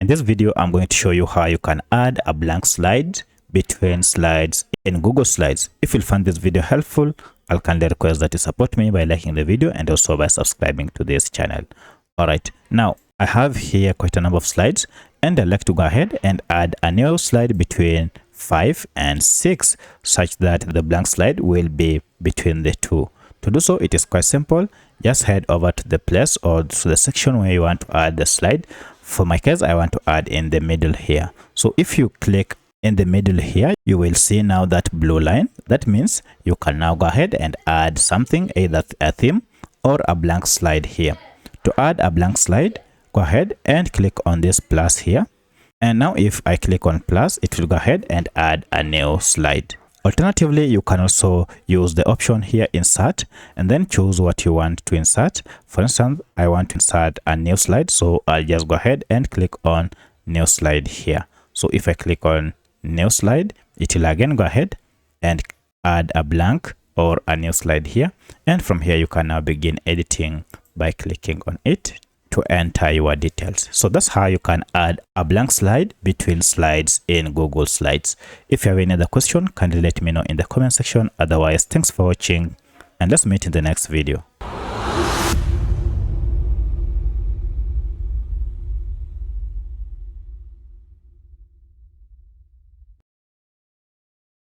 In this video, I'm going to show you how you can add a blank slide between slides in Google Slides. If you find this video helpful, I'll kindly request that you support me by liking the video and also by subscribing to this channel. Alright, now I have here quite a number of slides, and I'd like to go ahead and add a new slide between 5 and 6 such that the blank slide will be between the two. To do so, it is quite simple. Just head over to the place or to the section where you want to add the slide. For my case, I want to add in the middle here. So if you click in the middle here, you will see now that blue line. That means you can now go ahead and add something, either a theme or a blank slide here. To add a blank slide, go ahead and click on this plus here. And now if I click on plus, it will go ahead and add a new slide. Alternatively, you can also use the option here, insert, and then choose what you want to insert. For instance, I want to insert a new slide, so I'll just go ahead and click on new slide here. So if I click on new slide, it will again go ahead and add a blank or a new slide here. And from here, you can now begin editing by clicking on it to enter your details. So that's how you can add a blank slide between slides in Google Slides. If you have any other question, kindly let me know in the comment section. Otherwise, thanks for watching and let's meet in the next video.